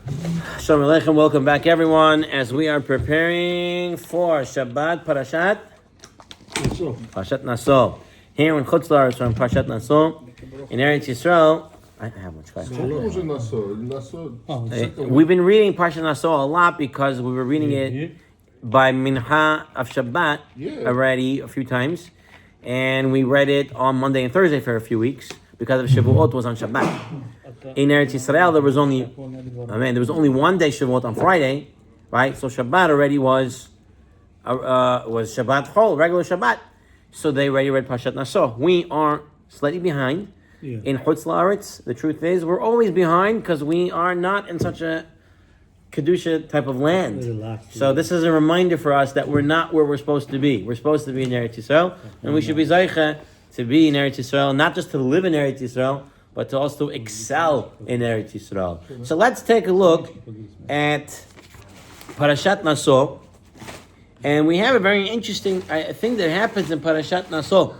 Shalom Aleichem, welcome back everyone as we are preparing for Shabbat Parashat Naso. Here in Chutz La'aretz from Parshat Naso, in Eretz Yisrael, I have much class. We've been reading Parshat Naso a lot because we were reading it by Mincha of Shabbat already a few times. And we read it on Monday and Thursday for a few weeks because of Shavuot was on Shabbat. In Eretz Yisrael, there was only one day Shavuot on Friday, right? So Shabbat already was Shabbat Chol, regular Shabbat. So they already read Parshat Naso. We are slightly behind in Chutz La'aretz. The truth is, we're always behind because we are not in such a Kedusha type of land. So this is a reminder for us that we're not where we're supposed to be. We're supposed to be in Eretz Yisrael, and we should be Zaycha to be in Eretz Yisrael, not just to live in Eretz Yisrael, but to also excel in Eretz Yisrael. So let's take a look at Parashat Naso. And we have a very interesting thing that happens in Parashat Naso.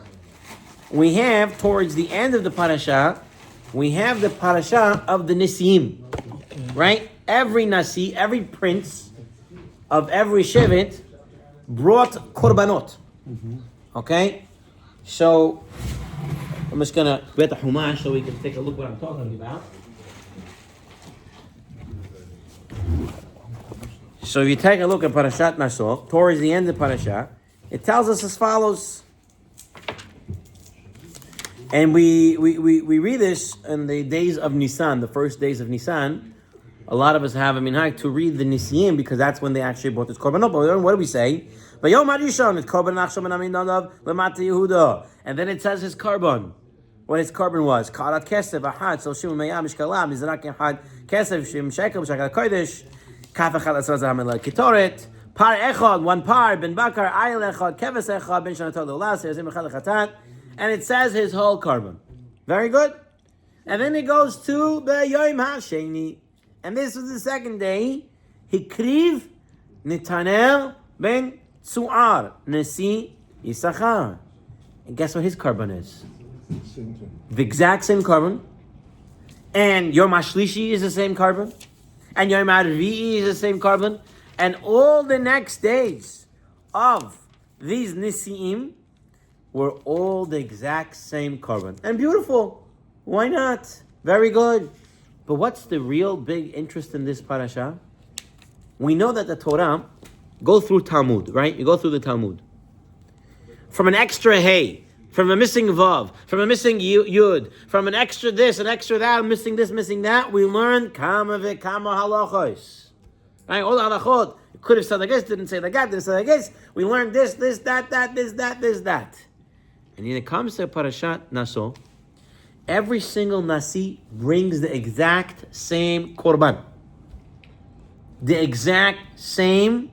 We have, towards the end of the Parasha, we have the Parasha of the Nisiim. Right? Every Nasi, every prince of every Shevet brought Korbanot. Okay? So, I'm just going to get the Humash so we can take a look what I'm talking about. So if you take a look at Parashat Naso, towards the end of Parashat, it tells us as follows. And we read this in the days of Nisan, the first days of Nisan. A lot of us have a minhag to read the Nisiim because that's when they actually brought this Korbanot. But what do we say? And then it says his Korban. What his Korban was. Karat Kesef, Ahad, so Shimon Meyam, Mishkalam, Mizrak Ahad, Kesef, Shim Shekel, Shakal Kodesh, Kaf Echad, Asraz Hamel Kitoret, Par Echad, one par, Ben Bakar, Ayel Echad, Keves Echad, Ben Shanatol Ulas, Yazim Echad Chatat, and it says his whole Korban. Very good. And then it goes to the Yom HaSheni. And this was the second day. Hikriv Netanel ben Tzuar, Nesi Yisachar. And guess what his Korban is? The exact same Korban. And Yom HaShlishi is the same Korban. And Yom HaRvi'i is the same Korban. And all the next days of these Nisi'im were all the exact same Korban. And beautiful. Why not? Very good. But what's the real big interest in this parasha? We know that the Torah go through Talmud, right? You go through the Talmud. From an extra hey, from a missing vav, from a missing yud, from an extra this, an extra that, missing this, missing that, we learn kama v'kama halachos. Right? All the halachot. It could have said like this, didn't say like that, didn't say like this. We learned this, that, that. And when it comes to Parashat Naso, every single Nasi brings the exact same Korban. The exact same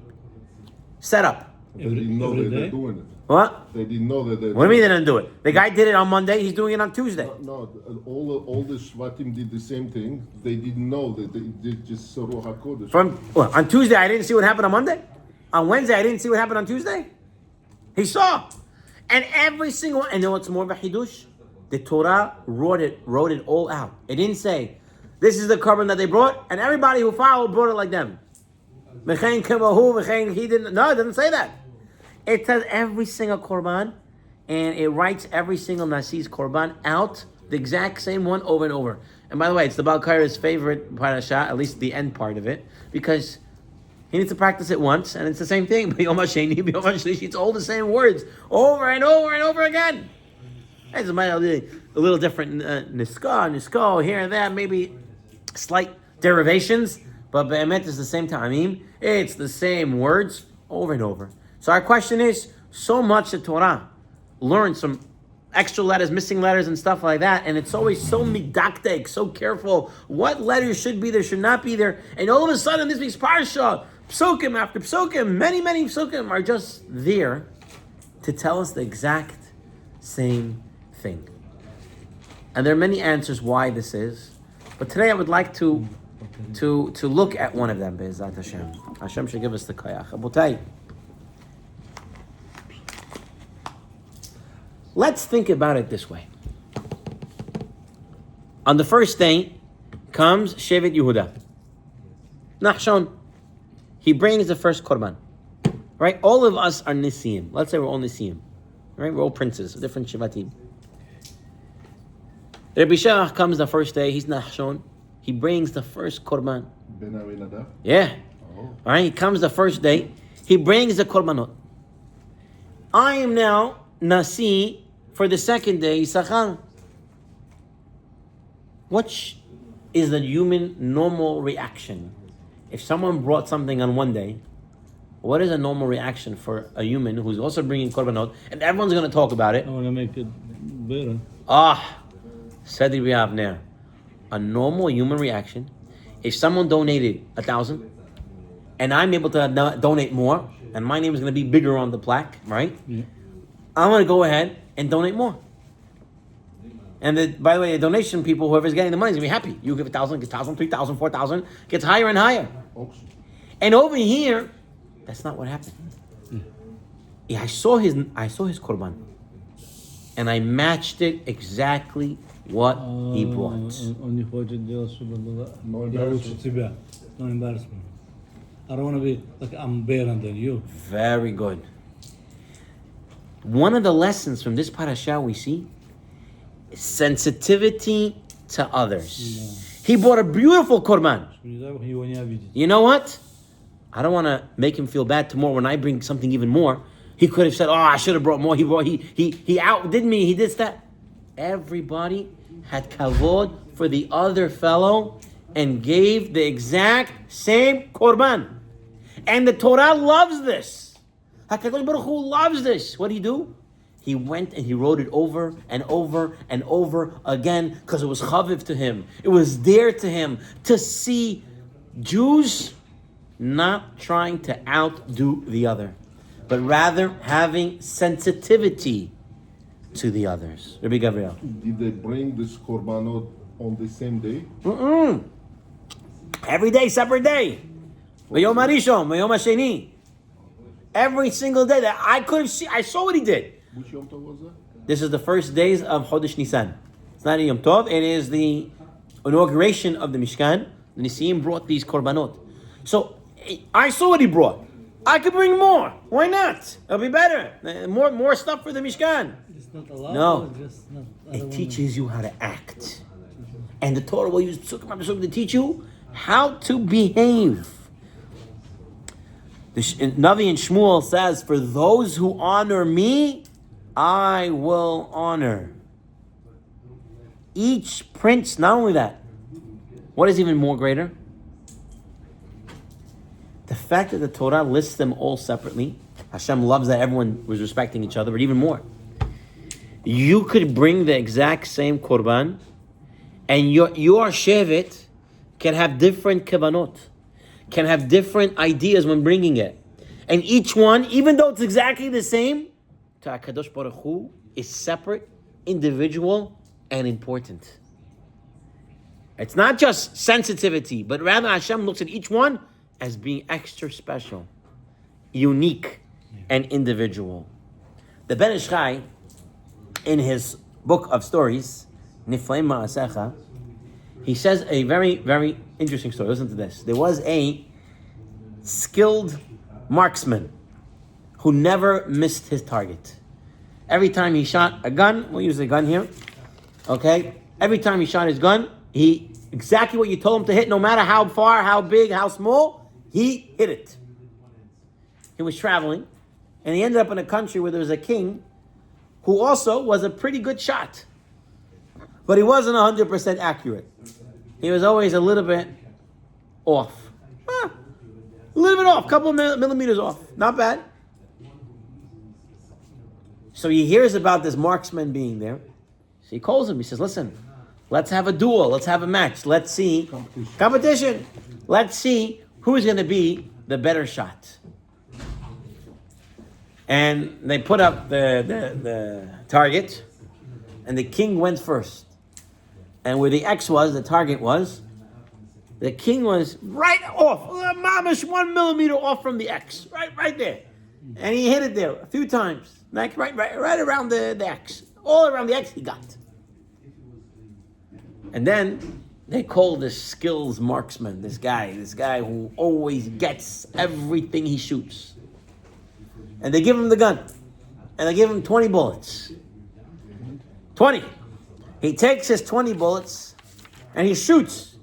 setup. They didn't know that they're doing it. What? They didn't know that they're What do you mean they didn't do it? The guy did it on Monday, he's doing it on Tuesday. No, all the Shvatim did the same thing. They didn't know that they did just Saruch HaKodesh. On Tuesday, I didn't see what happened on Monday. On Wednesday, I didn't see what happened on Tuesday. He saw. And every single one, and you know what's more of a chidush? The Torah wrote it all out. It didn't say, this is the Korban that they brought, and everybody who followed brought it like them. He didn't. No, it doesn't say that. It says every single Korban, and it writes every single Nasi's Korban out, the exact same one over and over. And by the way, it's the Baal Kaira's favorite parasha, at least the end part of it, because he needs to practice it once, and it's the same thing. It's all the same words, over and over and over again. It's a little different nisko, here and there, maybe slight derivations, but be'emet is the same time. It's the same words over and over. So our question is, so much the Torah learns some extra letters, missing letters and stuff like that, and it's always so midaktek, so careful, what letters should be there, should not be there, and all of a sudden this week's Parsha, psukim after psukim, many psukim are just there to tell us the exact same thing. And there are many answers why this is, but today I would like to look at one of them. Be'ezrat Hashem. Hashem should give us the koyach. Abotai, let's think about it this way. On the first day comes Shevet Yehuda. Nachshon. He brings the first korban. Right? All of us are Nisim. Let's say we're all Nisim. Right? We're all princes, different Shivatim. Rabbi Shach comes the first day, he's Nachshon. He brings the first korban. Ben Aminadab? Yeah. Oh. All right, he comes the first day, he brings the korbanot. I am now Nasi for the second day, Yisachar. What is the human normal reaction? If someone brought something on one day, what is a normal reaction for a human who's also bringing korbanot, and everyone's going to talk about it? I want to make it better. Said Rabbi Avner, a normal human reaction, if someone donated 1,000, and I'm able to donate more, and my name is going to be bigger on the plaque, right? Yeah. I'm going to go ahead and donate more. And by the way, the donation people, whoever's getting the money is going to be happy. You give 1,000, gets 1,000, 3,000, 4,000, gets higher and higher. Auction. And over here, that's not what happened. Yeah, I saw his korban, and I matched it exactly what he brought. Он не хочет делать, чтобы было No я лучше embarrassment. тебя. No embarrassment. I don't want to be like I'm better than you. Very good. One of the lessons from this parasha we see is sensitivity to others. He brought a beautiful korban. Его не обидеть. You know what? I don't want to make him feel bad tomorrow when I bring something even more. He could have said, "Oh, I should have brought more." He outdid me. He did that. Everybody had kavod for the other fellow and gave the exact same korban. And the Torah loves this. HaKadosh Baruch Hu loves this. What did he do? He went and he wrote it over and over and over again because it was chaviv to him. It was dear to him to see Jews not trying to outdo the other, but rather having sensitivity to the others. Rabbi Gabriel. Did they bring this korbanot on the same day? Every day, separate day. V'yom harishon, v'yom hasheni. Every single day that I could have seen, I saw what he did. Which Yom Tov was that? This is the first days of Chodesh Nisan. It's not a Yom Tov, it is the inauguration of the Mishkan. The Nisim brought these korbanot. So, I saw what he brought. I could bring more. Why not? It'll be better. More stuff for the Mishkan. It's not allowed. No. Just not, I don't It wanna- teaches you how to act. And the Torah will use Psukim to teach you how to behave. The Navi and Shmuel says, for those who honor me, I will honor. Each prince, not only that, what is even more greater? The fact that the Torah lists them all separately. Hashem loves that everyone was respecting each other, but even more. You could bring the exact same korban, and your shevet can have different kavanot, can have different ideas when bringing it. And each one, even though it's exactly the same, to HaKadosh Baruch Hu is separate, individual, and important. It's not just sensitivity, but rather Hashem looks at each one as being extra special, unique, and individual. The Ben Ish Chai, in his book of stories, Niflaim Ma'asecha, he says a very, very interesting story. Listen to this. There was a skilled marksman who never missed his target. Every time he shot a gun, we'll use a gun here, okay? Every time he shot his gun, he exactly what you told him to hit, no matter how far, how big, how small, he hit it. He was traveling, and he ended up in a country where there was a king who also was a pretty good shot. But he wasn't 100% accurate. He was always a little bit off. A little bit off, a couple of millimeters off. Not bad. So he hears about this marksman being there. So he calls him. He says, listen, let's have a duel. Let's have a match. Let's see. Competition. Let's see who is going to be the better shot. And they put up the target, and the king went first. And where the X was, the target was, the king was right off, mamish 1 millimeter off from the X, right there. And he hit it there a few times, like right around the X. All around the X he got. And then They call this skills marksman, this guy who always gets everything he shoots. And they give him the gun. And they give him 20 bullets. 20. He takes his 20 bullets and he shoots.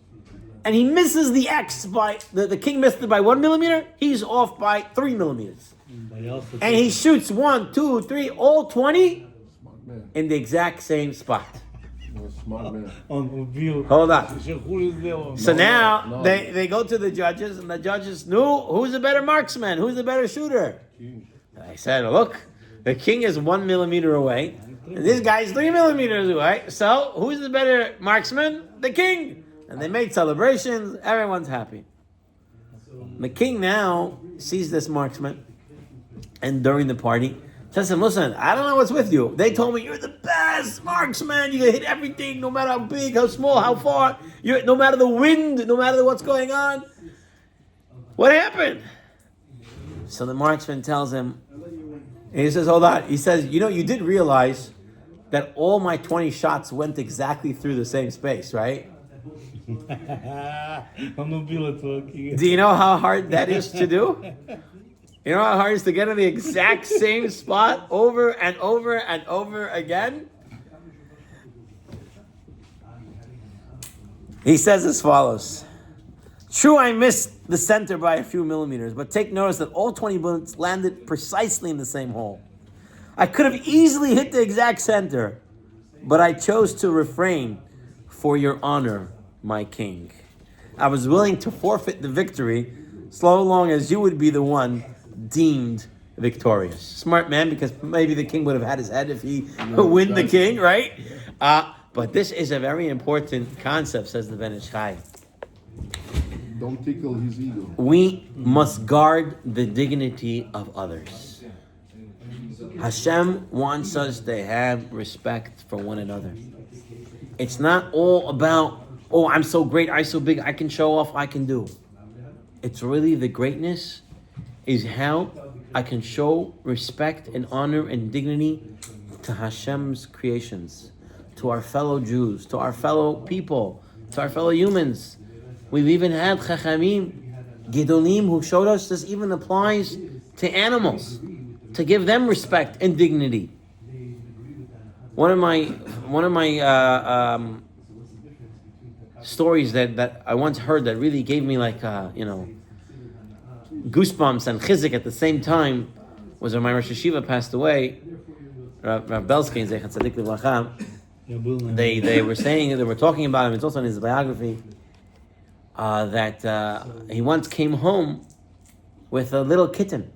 And he misses the X by, the king missed it by 1 millimeter, he's off by 3 millimeters. And he shoots 1, 2, 3, all 20 in the exact same spot. Smart man. Hold on. So now they go to the judges, and the judges knew who's the better marksman, who's the better shooter. I said, look, the king is 1 millimeter away, and this guy's 3 millimeters away. So who's the better marksman? The king. And they made celebrations. Everyone's happy. The king now sees this marksman, and during the party, says to him, listen, I don't know what's with you. They told me you're the best marksman. You can hit everything, no matter how big, how small, how far. No matter the wind, no matter what's going on. What happened? So the marksman tells him, and he says, hold on. He says, you did realize that all my 20 shots went exactly through the same space, right? Do you know how hard that is to do? You know how hard it is to get in the exact same spot over and over and over again? He says as follows. True, I missed the center by a few millimeters, but take notice that all 20 bullets landed precisely in the same hole. I could have easily hit the exact center, but I chose to refrain for your honor, my king. I was willing to forfeit the victory so long as you would be the one deemed victorious. Smart man, because maybe the king would have had his head if he win the king, right? But this is a very important concept, says the Ben Ish Chai. Don't tickle his ego. We must guard the dignity of others. Hashem wants us to have respect for one another. It's not all about, oh, I'm so great, I'm so big, I can show off, I can do. It's really the greatness is how I can show respect and honor and dignity to Hashem's creations, to our fellow Jews, to our fellow people, to our fellow humans. We've even had Chachamim, Gedolim, who showed us this even applies to animals, to give them respect and dignity. One of my stories that I once heard that really gave me goosebumps and chizik at the same time was when my Rosh Hashiva passed away, Rav Belsky, Zechat Tzadik Livracha. They were saying, they were talking about him, it's also in his biography, that he once came home with a little kitten.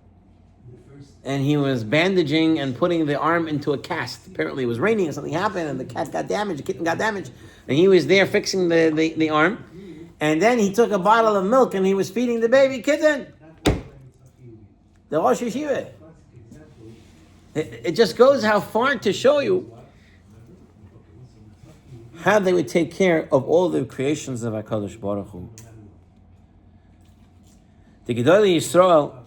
And he was bandaging and putting the arm into a cast. Apparently it was raining and something happened and the cat got damaged, the kitten got damaged. And he was there fixing the arm. And then he took a bottle of milk and he was feeding the baby kitten. The Rosh Hashiva. It just goes how far to show you how they would take care of all the creations of HaKadosh Baruch Hu. The Gedolei Yisrael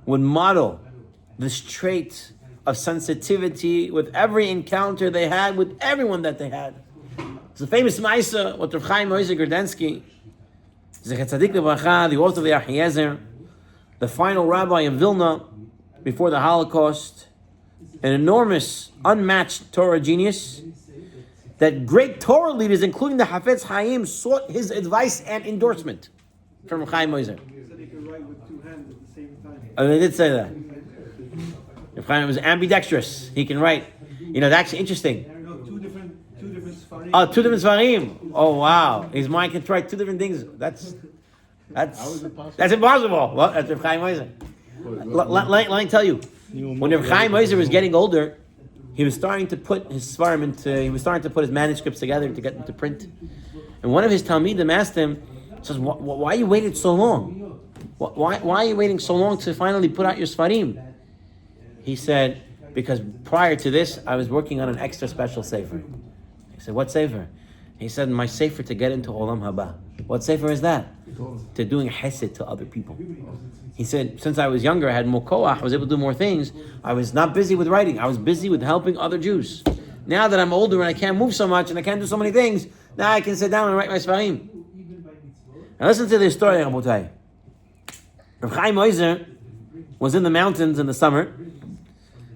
would model this trait of sensitivity with every encounter they had with everyone that they had. It's a famous Maisa, what Rav Chaim Moshe Grodensky, Zechat Tzadik Livracha, the author of the Achiezer, the final rabbi of Vilna before the Holocaust, an enormous, unmatched Torah genius, that great Torah leaders, including the Hafetz Chaim, sought his advice and endorsement from Rav Chaim Moshe. He said he could write with 2 hands at the same time. Oh, they did say that. Rav Chaim was ambidextrous. He can write. That's actually interesting. No, two different Sfarim. Oh, 2 different Sfarim. Oh, wow. His mind can write 2 different things. That's impossible. Well, that's Rav Chaim Moshe. Let me tell you. When Rav Chaim Moshe was getting older, he was starting to put his Sfarim he was starting to put his manuscripts together to get them to print. And one of his Talmidim asked him, says, why you waited so long? Why are you waiting so long to finally put out your Sfarim? He said, because prior to this, I was working on an extra special sefer. He said, what sefer? He said, my sefer to get into Olam Haba. What sefer is that? To doing hesed to other people. He said, since I was younger, I had more koach, I was able to do more things. I was not busy with writing. I was busy with helping other Jews. Now that I'm older and I can't move so much and I can't do so many things, Now I can sit down and write my Sfarim. Now listen to this story, Rabotai. Rav Chaim Oizer was in the mountains in the summer,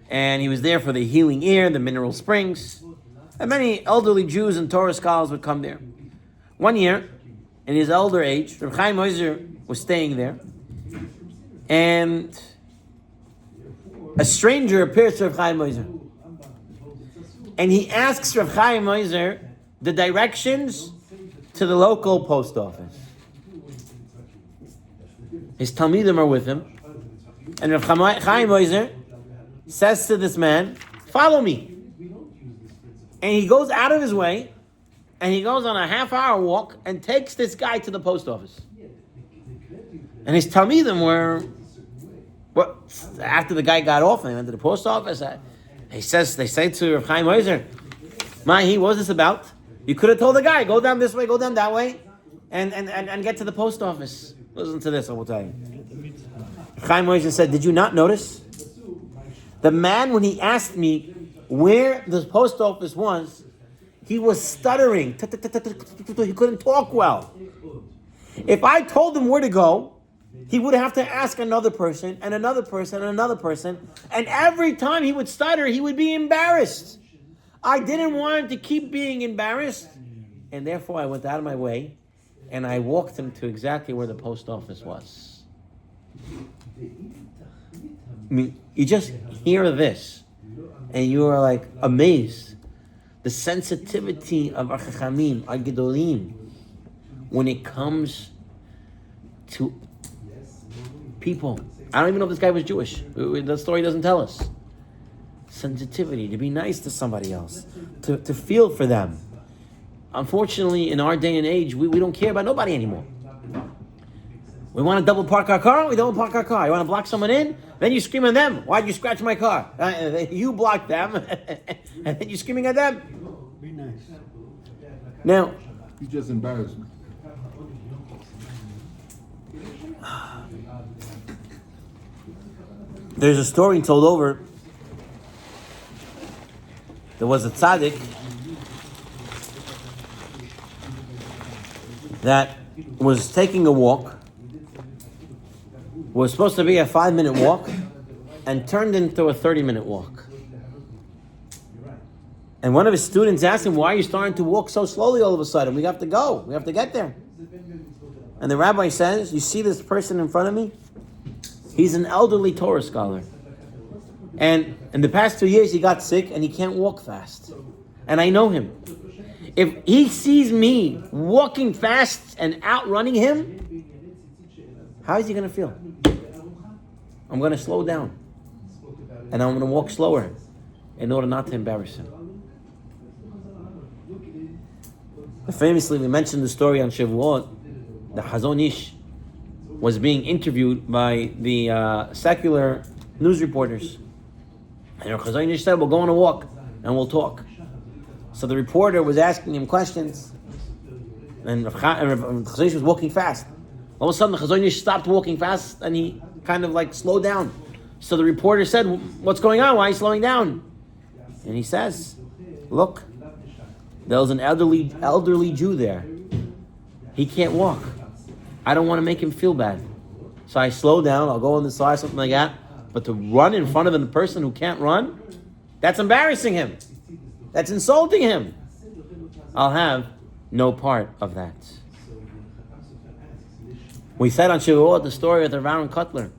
and he was there for the healing air, the mineral springs, and many elderly Jews and Torah scholars would come there. One year, in his elder age, Rav Chaim Oizer was staying there, and a stranger appears to Rav Chaim Oizer, and he asks Rav Chaim Oizer the directions to the local post office. His Talmidim are with him, and Rav Chaim Oizer says to this man, "Follow me." And he goes out of his way, and he goes on a half-hour walk and takes this guy to the post office. And his Talmidim were, after the guy got off and he went to the post office, they say to Rav Chaim Oizer, "Mahi, what was this about? You could have told the guy, go down this way, go down that way, and get to the post office." Listen to this, I will tell you. Chaim Oizer said, "Did you not notice? The man, when he asked me where the post office was, he was stuttering. He couldn't talk well. If I told him where to go, he would have to ask another person, and another person, and another person, and every time he would stutter, he would be embarrassed. I didn't want him to keep being embarrassed, and therefore I went out of my way, and I walked him to exactly where the post office was." I mean, you just hear this, and you are like amazed. The sensitivity of our Chachamim, our Gedolim, when it comes to people. I don't even know if this guy was Jewish. The story doesn't tell us. Sensitivity, to be nice to somebody else, to feel for them. Unfortunately, in our day and age, we don't care about nobody anymore. We want to double park our car, we double park our car. You want to block someone in, then you scream at them. Why'd you scratch my car? You blocked them, and then you're screaming at them. Be nice. Now, You just embarrassed me. there's a story told over. There was a tzaddik that was taking a walk. Was supposed to be a 5-minute walk, and turned into a 30-minute walk. And one of his students asked him, "Why are you starting to walk so slowly all of a sudden? We have to go. We have to get there." And the rabbi says, "You see this person in front of me? He's an elderly Torah scholar. And in the past 2 years, he got sick and he can't walk fast. And I know him. If he sees me walking fast and outrunning him, how is he going to feel? I'm going to slow down. And I'm going to walk slower in order not to embarrass him." Famously, we mentioned the story on Shavuot. The Chazon Ish was being interviewed by the secular news reporters. And the Chazon Ish said, "We'll go on a walk and we'll talk." So the reporter was asking him questions. And the Chazon Ish was walking fast. All of a sudden, the Chazon Ish stopped walking fast and he kind of like slowed down. So the reporter said, "What's going on? Why are you slowing down?" And he says, "Look, there was an elderly Jew there. He can't walk. I don't want to make him feel bad. So I slow down, I'll go on the side, something like that. But to run in front of the person who can't run, that's embarrassing him. That's insulting him. I'll have no part of that." We said on Shavuot the story of the Rav Aaron Kotler.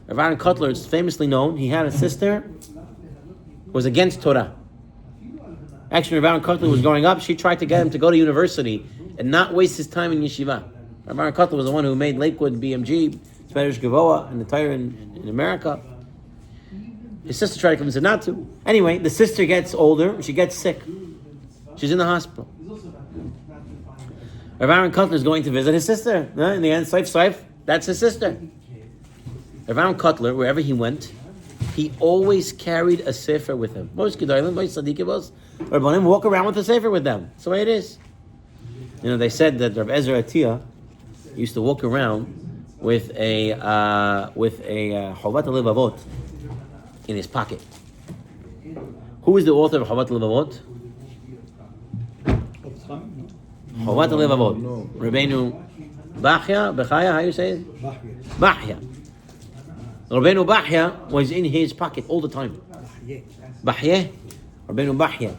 Rav Aaron Kotler is famously known. He had a sister who was against Torah. Actually, Rav Aaron Kotler was growing up. She tried to get him to go to university and not waste his time in yeshiva. Rav Aaron Kotler was the one who made Lakewood BMG, Spanish Gavoa, and the Torah in America. His sister tried to convince him not to. Anyway, the sister gets older. She gets sick. She's in the hospital. Rav Aaron Kotler is going to visit his sister. In the end, Saif, that's his sister. Rav Aaron Kotler, wherever he went, he always carried a sefer with him. Most Gedolim, most Tzaddikim, Rabbanim walk around with a sefer with them. That's the way it is. You know, they said that Rav Ezra Atiyah used to walk around with a Chovat HaLevavot in his pocket. Who is the author of Chovat HaLevavot? Chovat Levavot. Rabbeinu Bachya, how you say it? Bachya. Rabbeinu Bachya was in his pocket all the time. Bachya, Rabbeinu Bachya.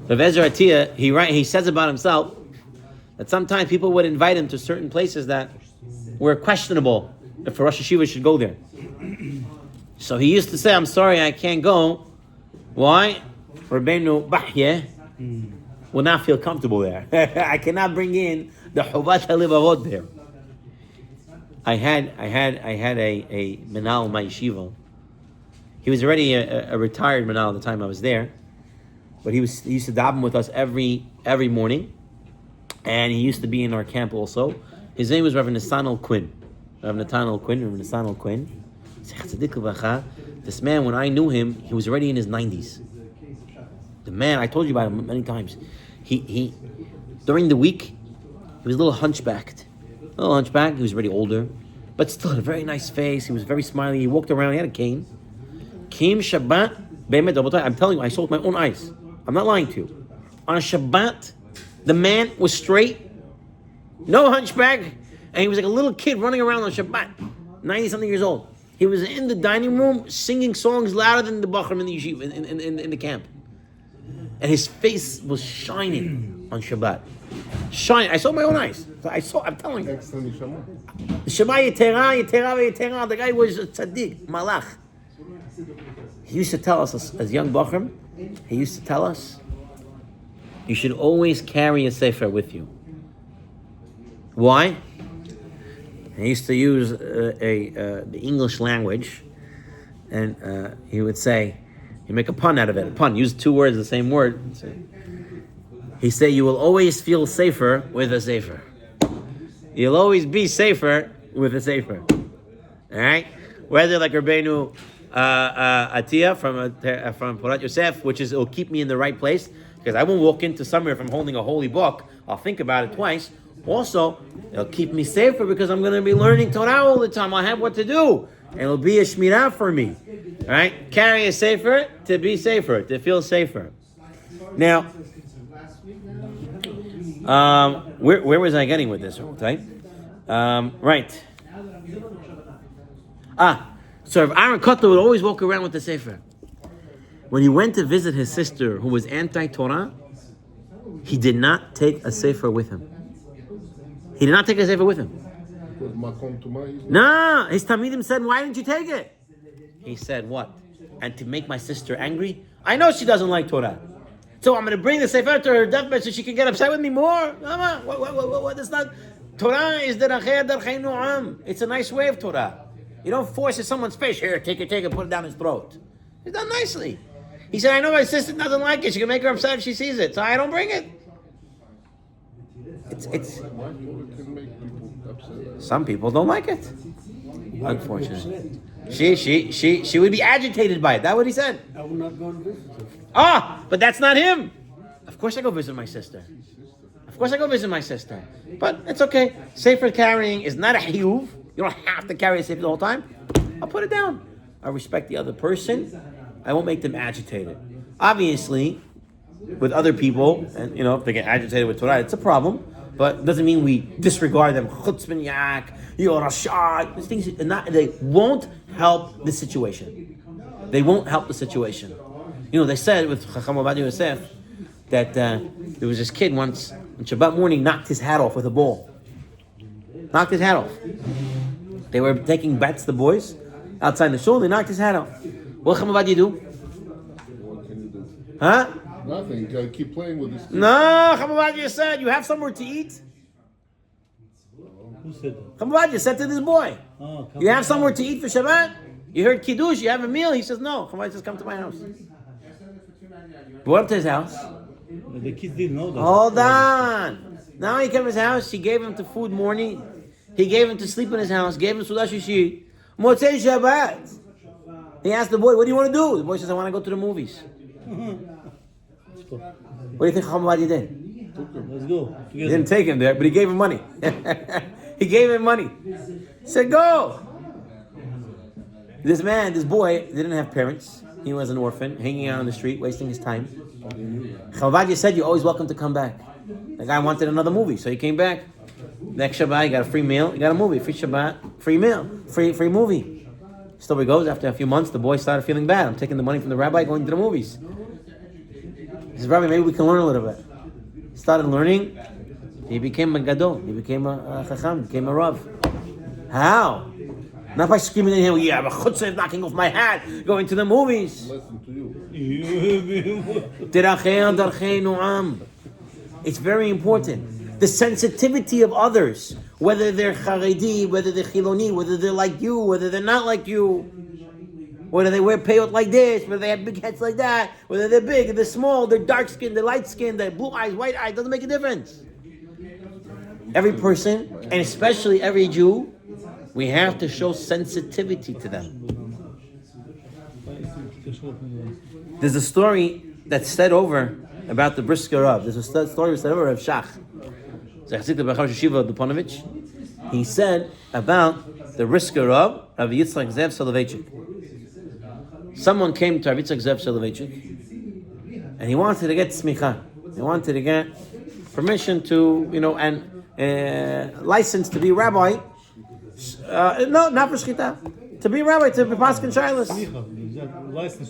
Rav Ezra Atiyah, he says about himself that sometimes people would invite him to certain places that were questionable if a Rosh Hashiva should go there. So he used to say, I'm sorry, I can't go. Why? Rabbeinu Bachya will not feel comfortable there. I cannot bring in the Chuvat HaLevavot there. I had a Menal in my yeshiva. He was already a retired Menal at the time I was there. But he used to daven with us every morning. And he used to be in our camp also. His name was Reverend Nathaniel Quinn. This man, when I knew him, he was already in his 90s. The man, I told you about him many times. He during the week, he was a little hunchbacked. He was already older. But still had a very nice face. He was very smiley. He walked around, he had a cane. Came Shabbat, I'm telling you, I saw it with my own eyes. I'm not lying to you. On a Shabbat, the man was straight, no hunchback, and he was like a little kid running around on Shabbat, 90-something years old. He was in the dining room singing songs louder than the Bachram in the yeshiva, in the camp. And his face was shining on Shabbat. Shining. I saw with my own eyes. I'm telling you. Shema Yetera. The guy was a tzaddik, malach. He used to tell us, as young Bachram, he used to tell us, you should always carry a sefer with you. Why? He used to use the English language, and he would say, you make a pun out of it. A pun, use two words, the same word. He said, you will always feel safer with a sefer. You'll always be safer with a sefer. All right? Whether like Rabbeinu Atiyah from Porat Yosef, which is, it'll keep me in the right place, because I won't walk into somewhere if I'm holding a holy book. I'll think about it twice. Also, it'll keep me safer because I'm going to be learning Torah all the time. I'll have what to do. And it'll be a shmirah for me. All right? Carry a safer to be safer, to feel safer. Now, where was I getting with this? Right? Right. So Aaron Kotler would always walk around with the sefer. When he went to visit his sister who was anti-Torah, he did not take a sefer with him. He did not take a sefer with him. No, his Talmidim said, why didn't you take it? He said, what? And to make my sister angry? I know she doesn't like Torah. So I'm going to bring the sefer to her deathbed so she can get upset with me more? What? That's not... Torah is derachei darchei noam. It's a nice way of Torah. You don't force it someone's face. Here, take it, put it down his throat. It's done nicely. He said, I know my sister doesn't like it. She can make her upset if she sees it. So I don't bring it. It's. Some people don't like it. Unfortunately. She would be agitated by it. That's what he said. I will not go and visit her. But that's not him. Of course I go visit my sister. But it's okay. Sefer carrying is not a hiyuv. You don't have to carry a sefer the whole time. I'll put it down. I respect the other person. I won't make them agitated. Obviously, with other people, and if they get agitated with Torah, it's a problem. But it doesn't mean we disregard them. Chutzpah yak, you're Rasha. These things they won't help the situation. They said with Chacham Ovadia Yosef that there was this kid once on Shabbat morning knocked his hat off with a ball. Knocked his hat off. They were taking bets, the boys, outside the shul. They knocked his hat off. What Chacham Ovadia do? What can you do? Huh? Nothing. Keep playing with this kid. No, Chacham Ovadia said, you have somewhere to eat? Who said that? Chacham Ovadia said to this boy, you have somewhere to eat for Shabbat? You heard Kiddush, you have a meal? He says, no. Chacham Ovadia says, come to my house. Brought up to his house. The kids didn't know that. Hold on. Now he came to his house, he gave him to food morning. He gave him to sleep in his house, gave him Sudah Shishit. Motzei Shabbat. He asked the boy, what do you want to do? The boy says, I want to go to the movies. What do you think Chacham Ovadia did? Let's go. He didn't take him there, but he gave him money. He said, go. This boy, didn't have parents. He was an orphan, hanging out on the street, wasting his time. Chacham Ovadia said, you're always welcome to come back. The guy wanted another movie, so he came back. Next Shabbat, he got a free meal. He got a movie. Free Shabbat, free meal, free movie. Story goes, after a few months, the boy started feeling bad. I'm taking the money from the rabbi, going to the movies. He says, Rabbi, maybe we can learn a little bit. He started learning. He became a gadol. He became a chacham. Became a rav. How? Not by screaming at him, yeah, but chutzah is knocking off my hat, going to the movies. Listen to you. It's very important. The sensitivity of others, whether they're Charedi, whether they're Chiloni, whether they're like you, whether they're not like you, whether they wear peyot like this, whether they have big heads like that, whether they're big, they're small, they're dark skinned, they're light skinned, they're blue eyes, white eyes, doesn't make a difference. Every person, and especially every Jew, we have to show sensitivity to them. There's a story that's said over about the Brisker Rav. There's a story said over of Shach. He said about the Brisker Rav, Rav Yitzchak Zev Soloveitchik. Someone came to Rav Yitzchak Zev Soloveitchik and he wanted to get smicha. He wanted to get permission to, and license to be rabbi. No, not for shchita. To be rabbi, to be paskin shilas.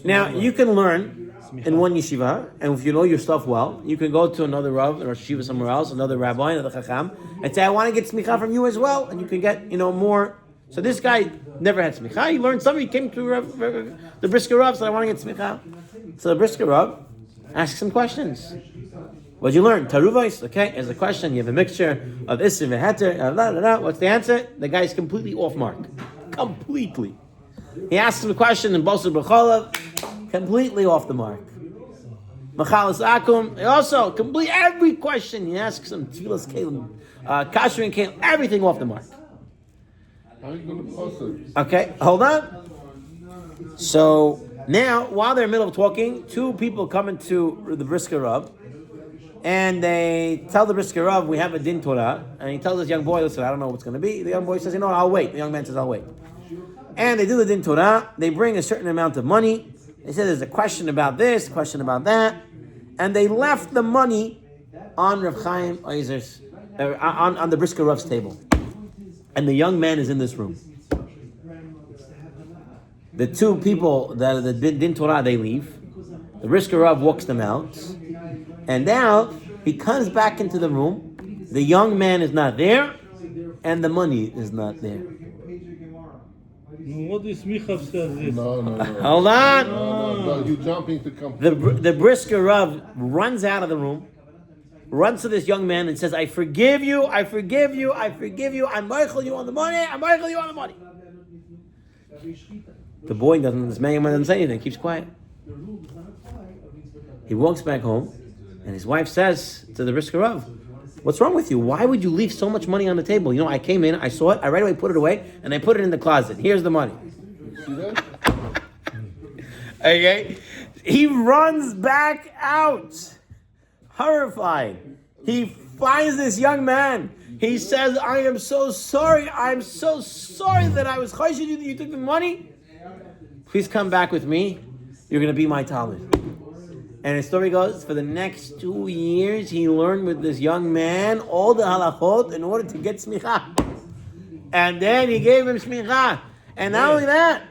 Now, you can learn in one yeshiva, and if you know your stuff well, you can go to another rav or yeshiva somewhere else, another rabbi, another chacham, and say, I want to get smicha from you as well, and you can get, more. So this guy never had smicha. He learned something. He came to the Brisker Rav, said, I want to get smicha. So the Brisker Rav asked some questions. What'd you learn? Taruvais, okay, as a question, you have a mixture of isim and heter, What's the answer? The guy's completely off mark. Completely. He asked him a question in Bosur B'cholav, completely off the mark. Machalas Akum, also, complete every question he asks him, Tfilas Kalim, Kasher and Kalim, everything off the mark. How are you going to pass it? Okay, hold on. So, now, while they're in the middle of talking, two people come into the Brisker Rav, and they tell the Brisker Rav, we have a din Torah, and he tells this young boy, listen, I don't know what's going to be. The young boy says, I'll wait. The young man says, I'll wait. And they do the din Torah, they bring a certain amount of money, they say there's a question about this, question about that, and they left the money on Rav Chaim Oizer's, on the Brisker Rav's table. And the young man is in this room. The two people that are the din Torah, they leave. The Brisker Rav walks them out. And now, he comes back into the room, the young man is not there, and the money is not there. What is Michav says this? No. Hold on! No, you're jumping to come. The Brisker Rav runs out of the room, runs to this young man and says, I forgive you, I'm meichel you on the money, The boy this man doesn't say anything, keeps quiet. He walks back home, and his wife says to the Brisker Rav, what's wrong with you? Why would you leave so much money on the table? I came in, I saw it, I right away put it away, and I put it in the closet. Here's the money. See that? Okay? He runs back out, horrified. He finds this young man. He says, I am so sorry that I was choshed you took the money. Please come back with me. You're going to be my talmid. And the story goes, for the next 2 years, he learned with this young man all the halachot in order to get smicha. And then he gave him smicha. And not only that,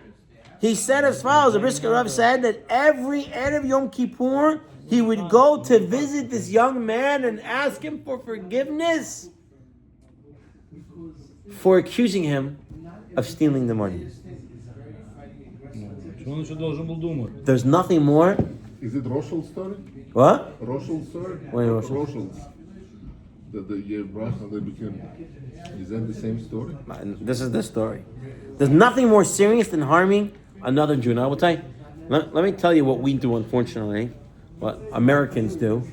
he said as follows, the Brisker Rav said that every Erev Yom Kippur, he would go to visit this young man and ask him for forgiveness for accusing him of stealing the money. There's nothing more. Is it Roshal's story? What? Roshal's story? What is Roshal? Roshal's. That the year Bracha, they became. Is that the same story? This is the story. There's nothing more serious than harming another Jew. Now, I will tell you, let me tell you what we do, unfortunately, what Americans do.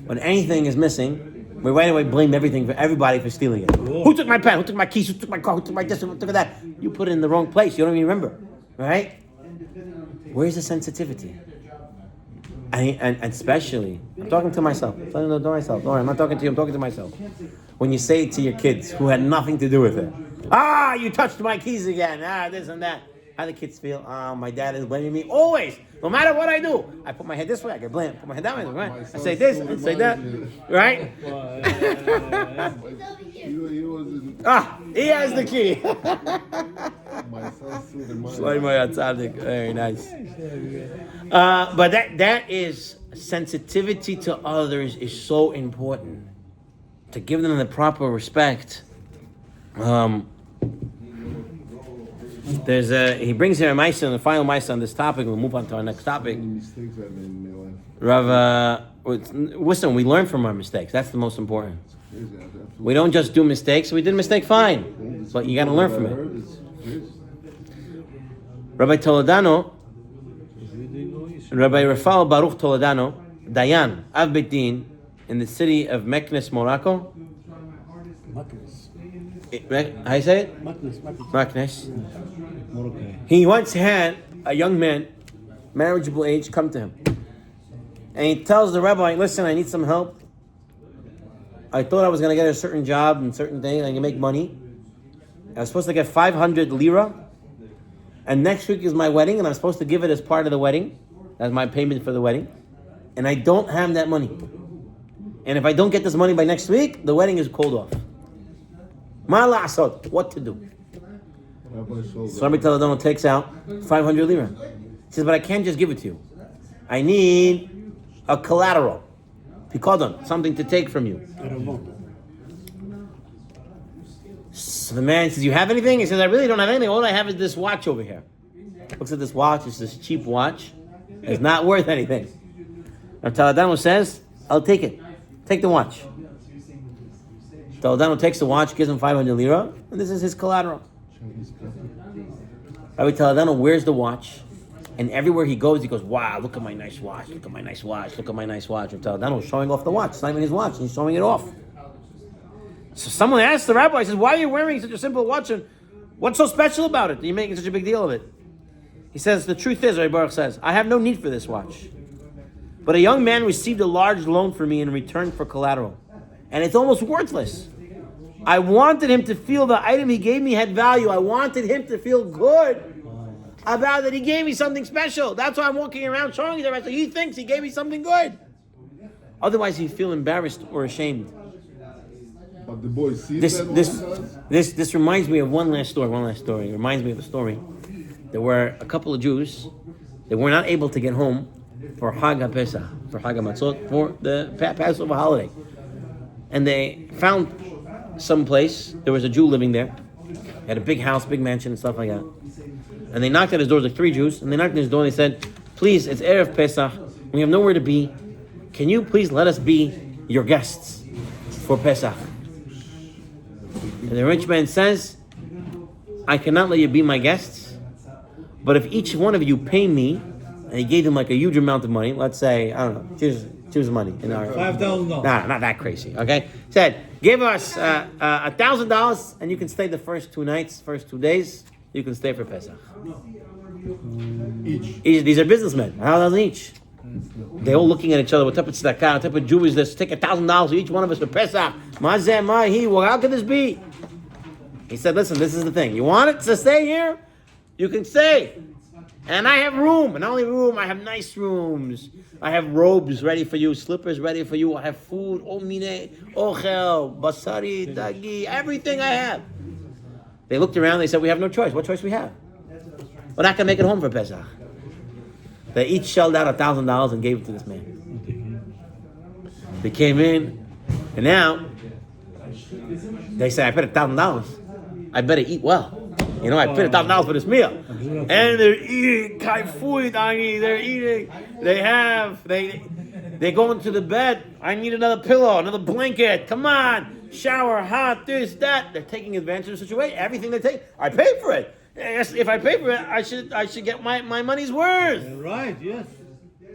When anything is missing, we right away blame everybody for stealing it. Whoa. Who took my pen? Who took my keys? Who took my car? Who took my this? Who took that? You put it in the wrong place. You don't even remember. Right? Where's the sensitivity? And especially, I'm talking to myself. I'm talking to myself. Don't worry, I'm not talking to you, I'm talking to myself. When you say it to your kids who had nothing to do with it, you touched my keys again, this and that. How the kids feel? My dad is blaming me always. No matter what I do, I put my head this way, I get blamed. Put my head that way, right? I say this, I say that, right? He was in, He has the key. my son still reminds Very nice. But that is sensitivity to others is so important. To give them the proper respect. He brings here a Maisa, and the final Maisa on this topic. We'll move on to our next topic. mistakes I made in my life. Rav, listen, we learn from our mistakes. That's the most important. Crazy, absolutely. We don't just do mistakes. We did a mistake, fine. But you got to learn from it. It's crazy. Rabbi Toledano, Rabbi Rafal Baruch Toledano, Dayan, Av Beit Din, in the city of Meknes, Morocco. Maknes. How you say it? Maknes. Meknes. Morocco. He once had a young man, marriageable age, come to him. And he tells the rabbi, listen, I need some help. I thought I was going to get a certain job and certain thing, I can make money. I was supposed to get 500 lira. And next week is my wedding, and I'm supposed to give it as part of the wedding. That's my payment for the wedding. And I don't have that money. And if I don't get this money by next week, the wedding is called off. Ma la'asot, what to do? So Rabbi Toledano takes out 500 lira. He says, but I can't just give it to you. I need a collateral. Pikodon, something to take from you. So the man says, you have anything? He says, I really don't have anything. All I have is this watch over here. Looks at this watch. It's this cheap watch. It's not worth anything. Rabbi Toledano says, I'll take it. Take the watch. Toledano takes the watch, gives him 500 lira, and this is his collateral. Rabbi Toledano wears the watch, and everywhere he goes, wow, look at my nice watch, look at my nice watch, look at my nice watch. Rabbi Toledano is showing off the watch. It's not even his watch, he's showing it off. So someone asked the rabbi, says, why are you wearing such a simple watch, and what's so special about it? Are you making such a big deal of it? He says, the truth is, Rabbi Baruch says, I have no need for this watch. But a young man received a large loan from me in return for collateral. And it's almost worthless. I wanted him to feel the item he gave me had value. I wanted him to feel good about that he gave me something special. That's why I'm walking around showing it. So he thinks he gave me something good. Otherwise, he'd feel embarrassed or ashamed. But the boy sees This reminds me of one last story. It reminds me of a story. There were a couple of Jews. They were not able to get home for Chag HaPesach, for Chag HaMatzot, for the Passover holiday. And they found some place. There was a Jew living there. He had a big house, big mansion, and stuff like that. And they knocked at his door, like 3 Jews, and they knocked at his door and they said, please, it's Erev Pesach. We have nowhere to be. Can you please let us be your guests for Pesach? And the rich man says, I cannot let you be my guests, but if each one of you pay me, and he gave him like a huge amount of money, let's say, I don't know, choose money. $5,000. Nah, not that crazy, okay? Said, give us $1,000 and you can stay the first 2 nights, first 2 days, you can stay for Pesach. each. These are businessmen, $1,000 each. They're all looking at each other, what type of tzedakah, what type of Jew is this? Take $1,000 each one of us for Pesach. Mazeh, mahi, well, how could this be? He said, listen, this is the thing. You want it to stay here? You can stay. And I have room. And not only room, I have nice rooms. I have robes ready for you, slippers ready for you. I have food, omine, ochel, basari, dagi, everything I have. They looked around, they said, we have no choice. What choice we have? We're not going to make it home for Pesach. They each shelled out $1,000 and gave it to this man. They came in, and now they say, I paid $1,000. I better eat well. You know, I paid $1,000 for this meal. And they're eating kaifui, they're eating. They go into the bed. I need another pillow, another blanket. Come on, shower, hot, this, that. They're taking advantage of the situation. Everything they take, I paid for it. Yes, if I pay for it, I should get my money's worth. Right, yes.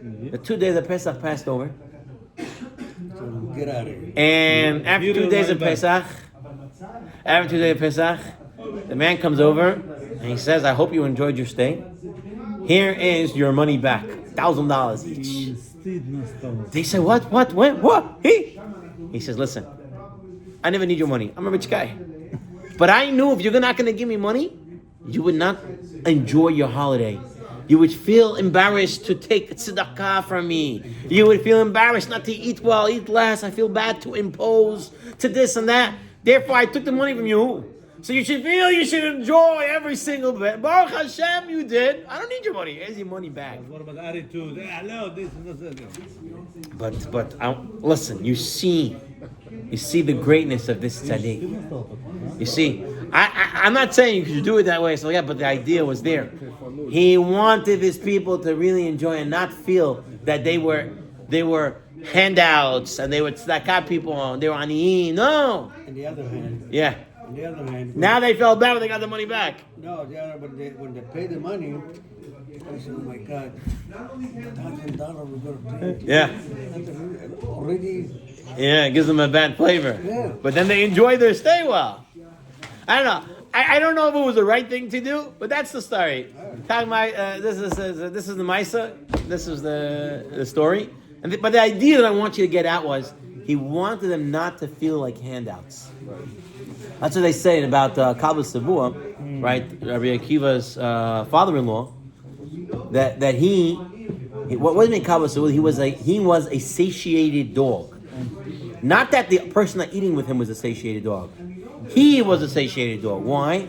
The 2 days of Pesach passed over. Get out of here. And after 2 days of Pesach, the man comes over and he says, I hope you enjoyed your stay. Here is your money back, $1,000 each. They say, what? When? What? He says, listen, I never need your money. I'm a rich guy. But I knew if you're not going to give me money, you would not enjoy your holiday. You would feel embarrassed to take tzedakah from me. You would feel embarrassed not to eat well, eat less. I feel bad to impose to this and that. Therefore, I took the money from you. So you should feel you should enjoy every single bit. Baruch Hashem, you did. I don't need your money. Here's your money back. What about attitude? Hello, this and that. But listen, you see the greatness of this tzaddik. You see, I'm not saying you should do it that way, so yeah, but the idea was there. He wanted his people to really enjoy and not feel that they were handouts and they were tzedakah people, and they were aniyim. No. On the other hand, Yeah. now Now they felt bad when they got the money back. no, when they pay the money, I said, oh my God, $1,000 we're going to pay. Yeah. Already, Yeah, it gives them a bad flavor. Yeah. But then they enjoy their stay well. I don't know. I don't know if it was the right thing to do, but that's the story. This is the Misa. This is the story. But the idea that I want you to get at was he wanted them not to feel like handouts. That's what they say about Kabbalah Savua, right? Rabbi Akiva's father-in-law. That he what was mean Kabbalah Savua? He was a satiated dog. Not that the person not eating with him was a satiated dog. He was a satiated dog. Why?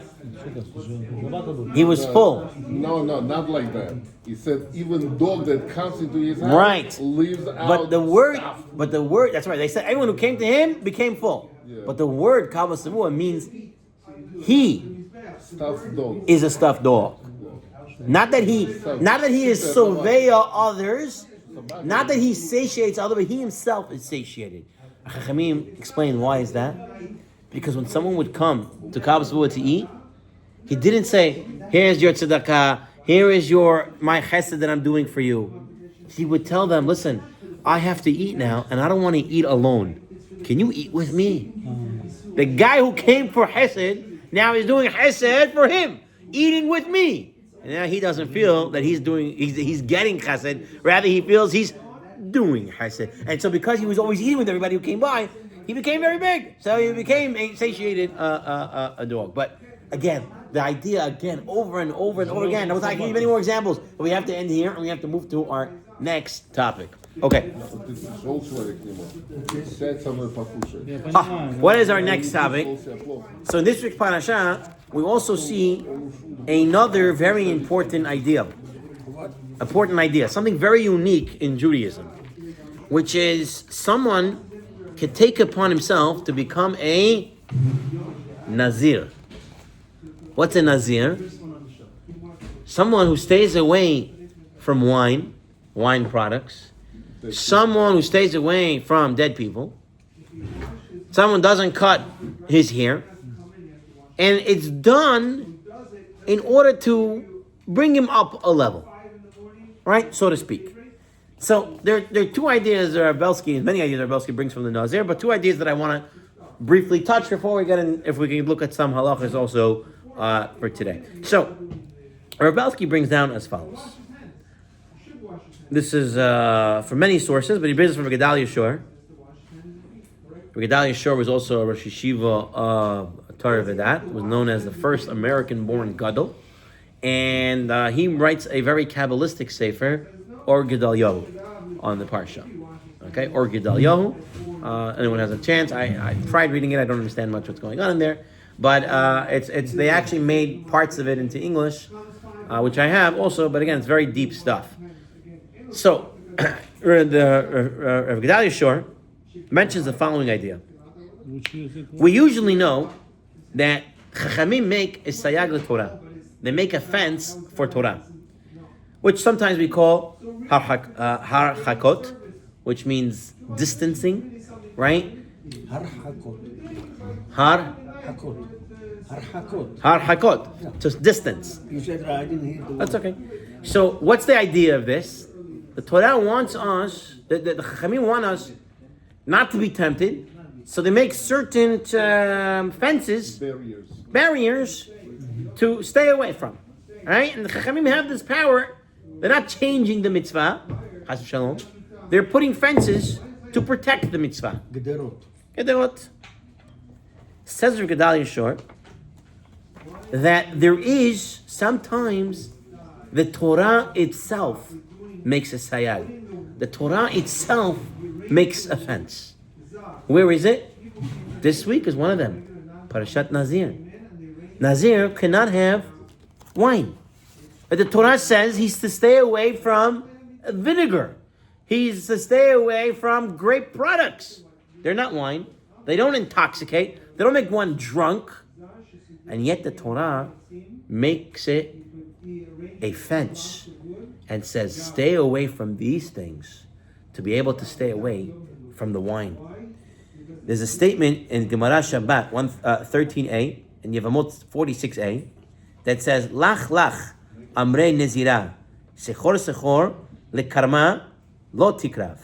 He was full. No, not like that. He said even dog that comes into his house Right. leaves out. But the word, that's right. They said everyone who came to him became full. Yeah. But the word Kabbalah Savua means he stuffed dog. is a stuffed dog. Not that he is soveya others. Not that he satiates others, but he himself is satiated. Chachamim explain why is that? Because when someone would come to Kabbalah Savua to eat, he didn't say, "Here's your tzedakah. Here is my chesed that I'm doing for you." He would tell them, "Listen, I have to eat now, and I don't want to eat alone. Can you eat with me?" The guy who came for chesed now is doing chesed for him, eating with me. And now he doesn't feel that he's getting chesed. Rather, he feels he's doing chesed. And so because he was always eating with everybody who came by, he became very big. So he became a satiated a dog. But again, the idea again, over and over and over again. I can give you many more examples, but we have to end here and we have to move to our next topic. Okay. What is our next topic? So in this week's Parsha, we also see another very important idea. Something very unique in Judaism, which is someone can take upon himself to become a Nazir. What's a Nazir? Someone who stays away from wine products. Someone who stays away from dead people. Someone doesn't cut his hair. And it's done in order to bring him up a level. Right? So to speak. So there are two ideas that many ideas Belsky brings from the Nazir, but two ideas that I want to briefly touch before we get in, if we can look at some halachas also for today. So, Belsky brings down as follows. This is from many sources, but he brings it from Gedalia Shor. Gedalia Shor was also a Rosh Yeshiva of Torah Vedat, was known as the first American-born Gadol, and he writes a very Kabbalistic sefer, Or Gedalyahu, on the Parsha. Okay, Or Gedalyahu. Anyone has a chance? I tried reading it. I don't understand much what's going on in there, but it's they actually made parts of it into English, which I have also. But again, it's very deep stuff. So, the Gedalia Shor mentions the following idea. We usually know that Chachamim make a sayag l'Torah. They make a fence for Torah, which sometimes we call har hakot, which means distancing, right? Har hakot, just distance. You said I didn't hear the word. That's okay. So what's the idea of this? The Torah wants us, the Chachamim want us not to be tempted, so they make certain fences, barriers to stay away from. Right? And the Chachamim have this power. They're not changing the mitzvah, Chas v'shalom. They're putting fences to protect the mitzvah. Gederot. Gederot. Says Gedalia Shor, that there is sometimes the Torah itself makes a sayag. The Torah itself makes a fence. Where is it? This week is one of them. Parashat Nazir. Nazir cannot have wine. But the Torah says he's to stay away from vinegar. He's to stay away from grape products. They're not wine. They don't intoxicate. They don't make one drunk. And yet the Torah makes it a fence and says, stay away from these things to be able to stay away from the wine. There's a statement in Gemara Shabbat 13a and Yevamot 46a that says, Lach lach amrei nezira sechor sechor lekarma lo tikrav,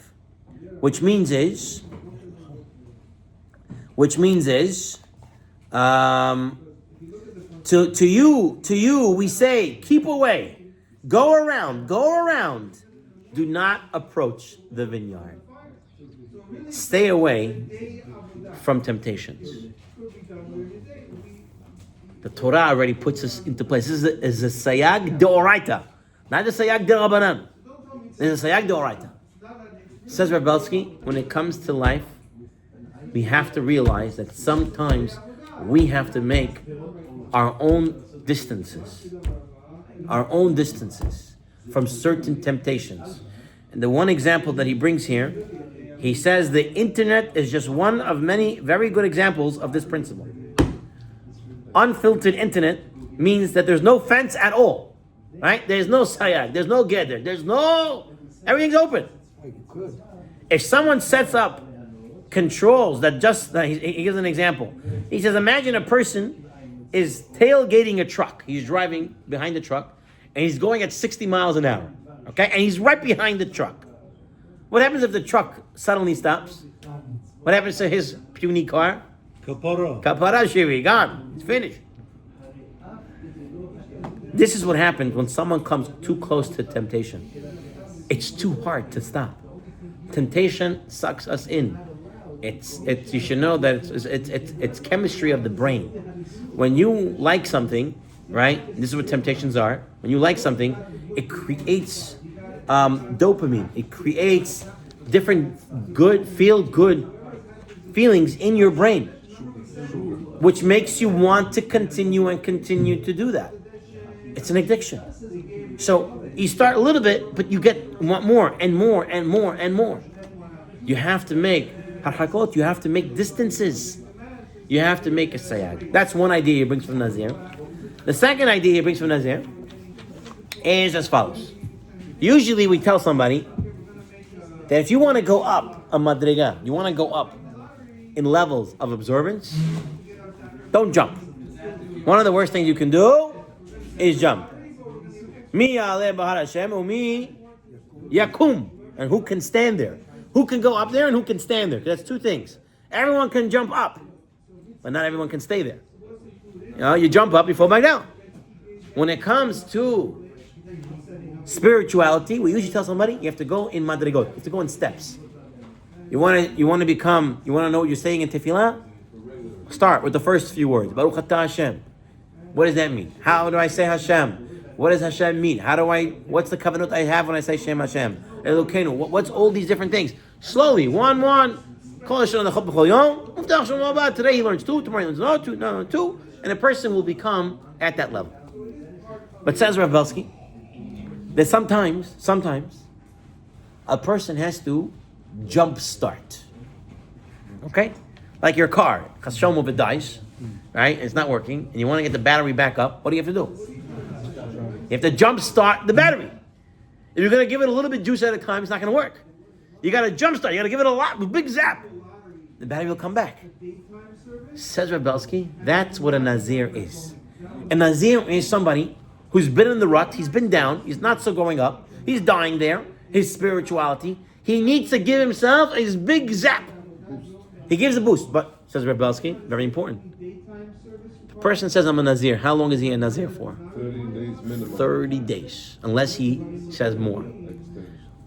which means is to you we say, keep away, go around, do not approach the vineyard. Stay away from temptations. The Torah already puts us into place. This is a sayag deoraita, not a sayag derabanan. This is a sayag deoraita. Says Rav Belsky, when it comes to life, we have to realize that sometimes we have to make our own distances from certain temptations. And the one example that he brings here, he says the internet is just one of many very good examples of this principle. Unfiltered internet means that there's no fence at all, right? There's no sayag, there's no gather, everything's open. If someone sets up controls that he gives an example. He says, imagine a person is tailgating a truck. He's driving behind the truck and he's going at 60 miles an hour. Okay? And he's right behind the truck. What happens if the truck suddenly stops? What happens to his puny car? Kapara. Kapara Shivi, gone. It's finished. This is what happens when someone comes too close to temptation. It's too hard to stop. Temptation sucks us in. It's you should know that it's chemistry of the brain. When you like something, right? This is what temptations are. When you like something, it creates dopamine. It creates different good feelings in your brain, which makes you want to continue to do that. It's an addiction. So you start a little bit, but you want more and more and more and more. You have to make harhakot, you have to make distances. You have to make a sayag. That's one idea he brings from Nazir. The second idea he brings from Nazir is as follows. Usually we tell somebody that if you want to go up a madriga, you want to go up in levels of observance, don't jump. One of the worst things you can do is jump. Mi ya'aleh b'har Hashem u'mi yakum. And who can stand there? Who can go up there and who can stand there? That's two things. Everyone can jump up, but not everyone can stay there. You jump up, you fall back down. When it comes to spirituality, we usually tell somebody you have to go in madrigot. You have to go in steps. You want to know what you're saying in tefillah? Start with the first few words. Baruch atah Hashem. What does that mean? How do I say Hashem? What does Hashem mean? What's the covenant I have when I say Shem Hashem? Elokeinu. What's all these different things? Slowly, one. Today he learns two, tomorrow he learns two, and a person will become at that level. But says Rav Belsky, that sometimes a person has to jump start. Okay? Like your car, Chashomo v'dais, right? It's not working, and you want to get the battery back up. What do you have to do? You have to jump start the battery. If you're going to give it a little bit juice at a time, it's not going to work. You got to jump start. You got to give it a lot, a big zap. The battery will come back. Says Rav Belsky, that's what a Nazir is. A Nazir is somebody who's been in the rut. He's been down. He's not so going up. He's dying there. His spirituality. He needs to give himself a big zap. He gives a boost. But, says Rav Belsky, very important. The person says, I'm a Nazir. How long is he a Nazir for? 30 days minimum. 30 days. Unless he says more.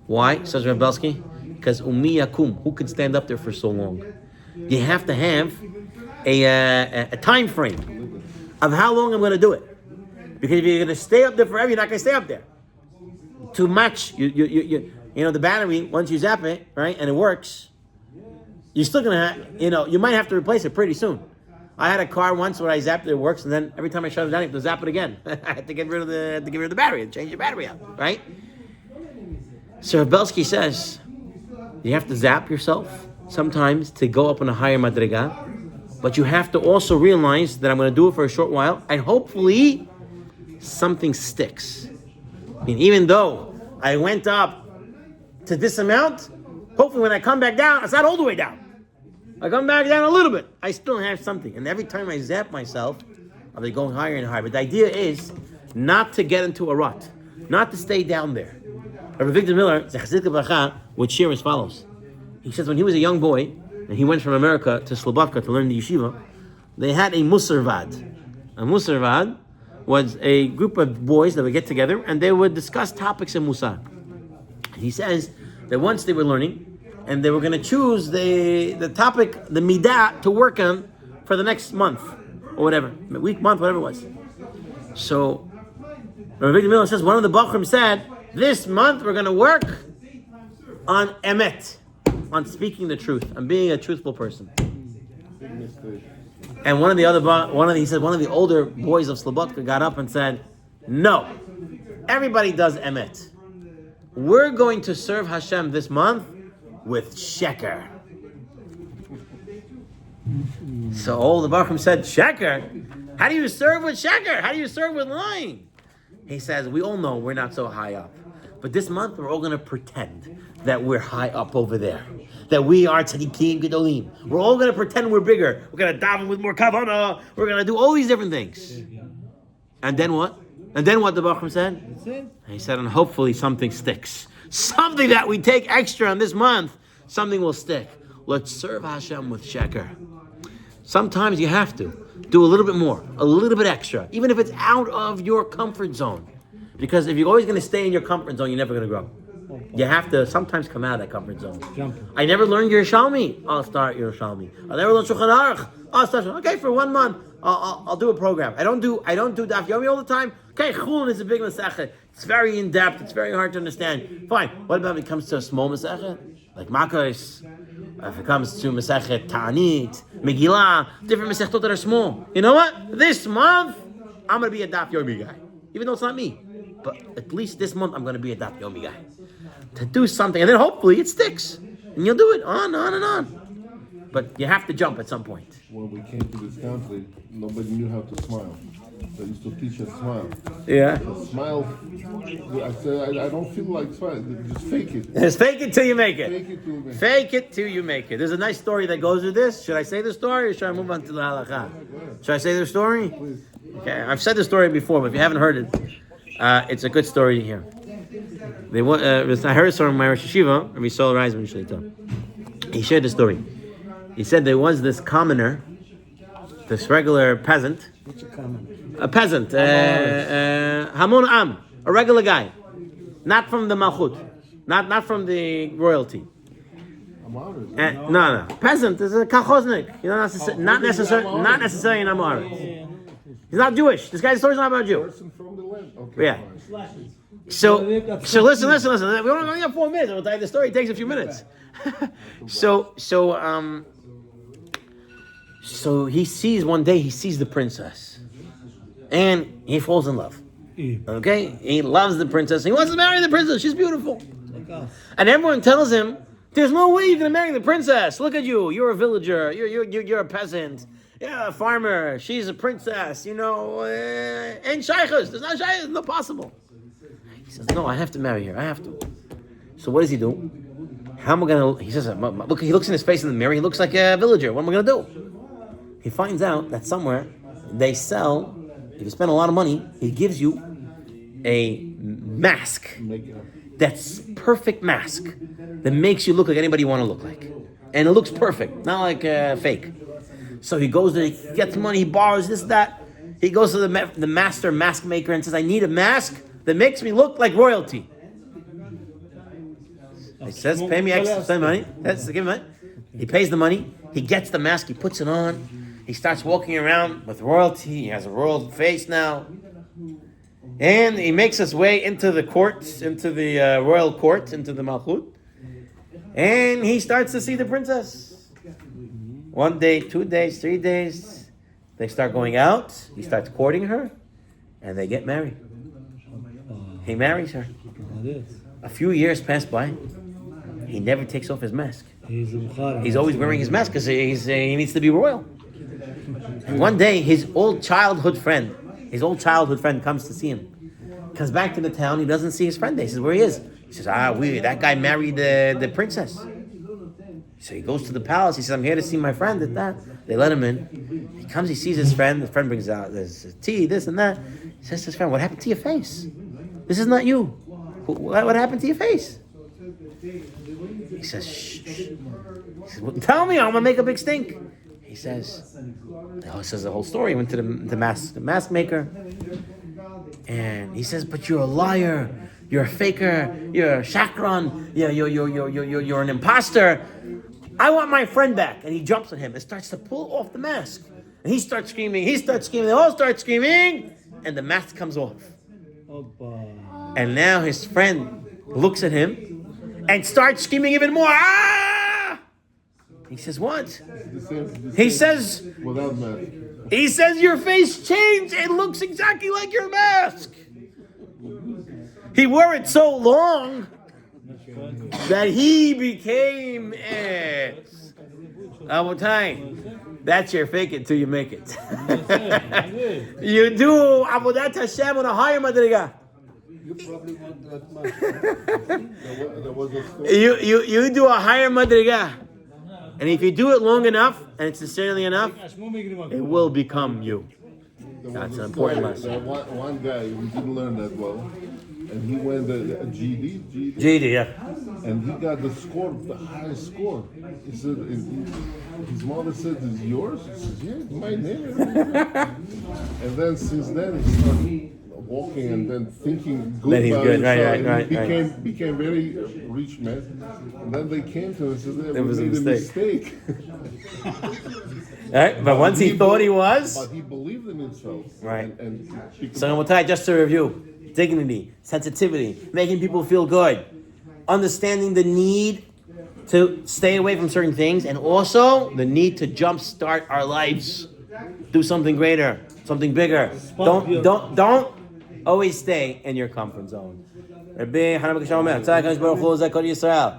Why? Says Rav Belsky. Because Umi Yakum, who can stand up there for so long? You have to have a time frame. of how long I'm going to do it. Because if you're going to stay up there forever, you're not going to stay up there. Too much, you know, the battery, once you zap it, right, and it works, you're still going to have, you might have to replace it pretty soon. I had a car once where I zapped it, it works, and then every time I shut it down, I have to zap it again. I had to get rid of the battery and change the battery out, right? So Belsky says, you have to zap yourself sometimes to go up on a higher madriga, but you have to also realize that I'm going to do it for a short while, and hopefully something sticks. I mean, even though I went up to this amount, hopefully when I come back down, it's not all the way down. I come back down a little bit, I still have something. And every time I zap myself, I'll be going higher and higher. But the idea is not to get into a rut, not to stay down there. Rabbi Victor Miller, would share as follows. He says when he was a young boy, and he went from America to Slobodka to learn the yeshiva, they had a musarvad. A musarvad was a group of boys that would get together, and they would discuss topics in Musar. He says that once they were learning, and they were going to choose the topic, the midah, to work on for the next month, or whatever, week, month, whatever it was. So, Rabbi Victor Miller says, one of the Bachrim said, this month we're going to work on emet, on speaking the truth, on being a truthful person. And one of the older boys of Slobodka got up and said, no, everybody does emet. We're going to serve Hashem this month with sheker. So all the Bachrim said, sheker? How do you serve with sheker? How do you serve with lying? He says, we all know we're not so high up. But this month we're all going to pretend that we're high up over there. That we are tzaddikim gedolim. We're all going to pretend we're bigger. We're going to daven with more kavanah. We're going to do all these different things. And then what? And then what the Bachram said? That's it. He said, and hopefully something sticks. Something that we take extra on this month, something will stick. Let's serve Hashem with sheker. Sometimes you have to do a little bit more, a little bit extra, even if it's out of your comfort zone. Because if you're always going to stay in your comfort zone, you're never going to grow. You have to sometimes come out of that comfort zone. I never learned Yerushalmi. I'll start Yerushalmi. I never learned Shulchan Aruch. I'll start. Okay, for 1 month, I'll do a program. I don't do Daf Yomi all the time. Okay, Chulin is a big masechet. It's very in depth. It's very hard to understand. Fine. What about when it comes to a small masechet like Makos? If it comes to masechet Ta'anit, Megillah, different masechtot that are small. You know what? This month I'm going to be a Daf Yomi guy, even though it's not me. But at least this month I'm going to be a Daf Yomi guy. To do something, and then hopefully it sticks, and you'll do it on and on. But you have to jump at some point. When we came to this country, nobody knew how to smile. They used to teach us smile. Yeah. Smile. I said, I don't feel like smiling. Just fake it. Just fake it till you make it. Fake it till you make it. Fake it till you make it. There's a nice story that goes with this. Should I say the story, or should I move on to the halakha? Should I say the story? Please. Okay, I've said the story before, but if you haven't heard it, it's a good story to hear. I heard it from my Rosh Yeshiva, Rabbi Sol Reisman Shlita. He shared the story. He said there was this commoner, this regular peasant. What's a common? A peasant, Hamon Am, a regular guy, not from the Malchut, not from the royalty. No, peasant is a kachoznik. Not necessarily an Amorit. He's not Jewish. This guy's story's not about Jew. Person from the land. Okay. Yeah. So listen. We only have 4 minutes. I'll tell you the story. It takes a few minutes. So he sees one day. He sees the princess, and he falls in love. Okay, he loves the princess. He wants to marry the princess. She's beautiful, and everyone tells him, "There's no way you're gonna marry the princess. Look at you. You're a villager. You're a peasant. Yeah, a farmer. She's a princess. And shaykhus. There's not shaykhus. It's not possible." He says, "No, I have to marry her. I have to." So what does he do? How am I gonna? He says, "Look." He looks in his face in the mirror. He looks like a villager. What am I gonna do? He finds out that somewhere they sell. If you spend a lot of money, he gives you a mask that's perfect mask that makes you look like anybody you want to look like, and it looks perfect, not like fake. So he goes there, he gets money, he borrows this, that. He goes to the master mask maker and says, "I need a mask that makes me look like royalty." He says, "Pay me extra money." Give him money. He pays the money. He gets the mask. He puts it on. He starts walking around with royalty. He has a royal face now. And he makes his way into the court, into the royal court, into the Malchut. And he starts to see the princess. 1 day, 2 days, 3 days. They start going out. He starts courting her. And they get married. He marries her. A few years pass by. He never takes off his mask. He's always wearing his mask because he needs to be royal. And one day, his old childhood friend comes to see him. Comes back to the town. He doesn't see his friend there. He says, where he is? He says, weird. That guy married the princess. So he goes to the palace. He says, I'm here to see my friend. They let him in. He comes. He sees his friend. The friend brings out there's tea, this and that. He says to his friend, what happened to your face? This is not you. What happened to your face? He says, shh. He says, well, tell me, I'm going to make a big stink. He says the whole story. He went to the mask maker. And he says, but you're a liar. You're a faker. You're a shakran. You're an imposter. I want my friend back. And he jumps on him and starts to pull off the mask. And he starts screaming. They all start screaming. And the mask comes off. And now his friend looks at him and starts screaming even more. Ah! He says, what? He says, without mask. He says, your face changed. It looks exactly like your mask. He wore it so long that he became it. Abutai, that's your fake it till you make it. You do Avodat Hashem on a higher madriga. You probably want that much. There was a story. You do a higher madriga. And if you do it long enough, and sincerely enough, it will become you. That's an important lesson. One guy who didn't learn that well, and he went a GD, JD, yeah. and he got the score, the highest score. He said, his mother said, "Is yours?" He says, "Yeah, it's my name." And then since then he started walking and then thinking good Then he's about good, himself. right. He became very rich man. And then they came to him and said, "Yeah, It we was a made a mistake." Right? But once he thought he was, But he believed in himself. Right. And so Rabotai, just to review, dignity, sensitivity, making people feel good, understanding the need to stay away from certain things, and also the need to jumpstart our lives, do something greater, something bigger. Don't always stay in your comfort zone. Rabbi Hanan Bakasham Omer, Tzaddik HaKadosh Baruch Hu, Zakot Yisrael.